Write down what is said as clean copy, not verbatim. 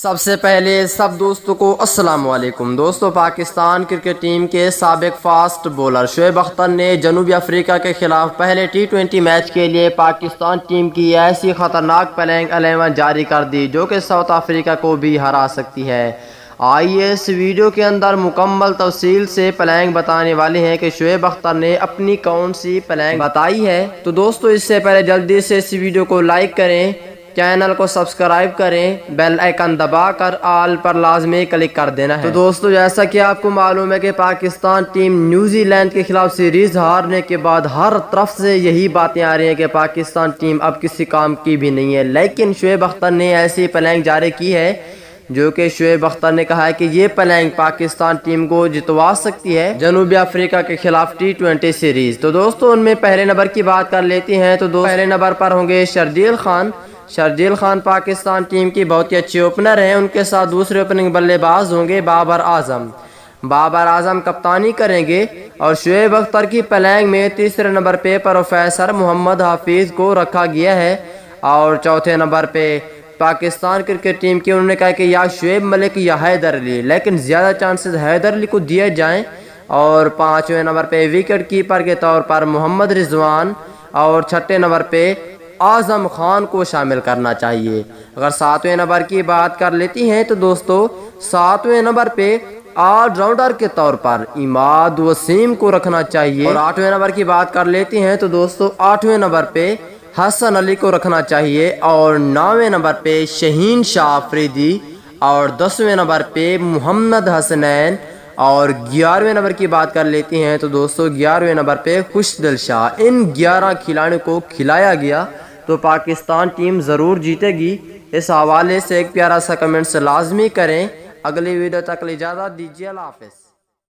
سب سے پہلے سب دوستوں کو السلام علیکم۔ دوستو، پاکستان کرکٹ ٹیم کے سابق فاسٹ بولر شعیب اختر نے جنوبی افریقہ کے خلاف پہلے ٹی20 میچ کے لیے پاکستان ٹیم کی ایسی خطرناک پلینگ 11 جاری کر دی جو کہ ساؤتھ افریقہ کو بھی ہرا سکتی ہے۔ آئیے اس ویڈیو کے اندر مکمل تفصیل سے پلینگ بتانے والے ہیں کہ شعیب اختر نے اپنی کون سی پلینگ بتائی ہے۔ تو دوستو، اس سے پہلے جلدی سے اس ویڈیو کو لائک کریں، چینل کو سبسکرائب کریں، بیل آئیکن دبا کر آل پر لازمی کلک کر دینا ہے۔ تو دوستو، جیسا کہ آپ کو معلوم ہے کہ پاکستان ٹیم نیوزی لینڈ کے خلاف سیریز ہارنے کے بعد ہر طرف سے یہی باتیں آ رہی ہیں کہ پاکستان ٹیم اب کسی کام کی بھی نہیں ہے، لیکن شعیب اختر نے ایسی پلینگ جاری کی ہے جو کہ شعیب اختر نے کہا ہے کہ یہ پلینگ پاکستان ٹیم کو جتوا سکتی ہے جنوبی افریقہ کے خلاف ٹی20 سیریز۔ تو دوستو، ان میں پہلے نمبر کی بات کر لیتے ہیں تو پہلے نمبر پر ہوں گے شردیل خان۔ شردیل خان پاکستان ٹیم کی بہت ہی اچھی اوپنر ہیں۔ ان کے ساتھ دوسرے اوپننگ بلے باز ہوں گے بابر اعظم۔ بابر اعظم کپتانی کریں گے، اور شعیب اختر کی پلینگ میں تیسرے نمبر پہ پروفیسر محمد حفیظ کو رکھا گیا ہے، اور چوتھے نمبر پہ پاکستان کرکٹ ٹیم کی انہوں نے کہا کہ یا شعیب ملک یا حیدر علی، لیکن زیادہ چانسز حیدر علی کو دیے جائیں، اور پانچویں نمبر پہ وکٹ کیپر کے طور پر محمد رضوان، اور چھٹے نمبر پہ اعظم خان کو شامل کرنا چاہیے۔ اگر ساتویں نمبر کی بات کر لیتی ہیں تو دوستو، ساتویں نمبر پہ آل راؤنڈر کے طور پر عماد وسیم کو رکھنا چاہیے، اور آٹھویں نمبر کی بات کر لیتی ہیں تو دوستو، آٹھویں نمبر پہ حسن علی کو رکھنا چاہیے، اور نویں نمبر پہ شہین شاہ آفریدی، اور 10ویں نمبر پہ محمد حسنین، اور 11ویں نمبر کی بات کر لیتی ہیں تو دوستو، 11ویں نمبر پہ خوشدل شاہ۔ ان 11 کھلاڑیوں کو کھلایا گیا تو پاکستان ٹیم ضرور جیتے گی۔ اس حوالے سے ایک پیارا سا کمنٹ لازمی کریں۔ اگلی ویڈیو تک اجازت دیجیے، اللہ حافظ۔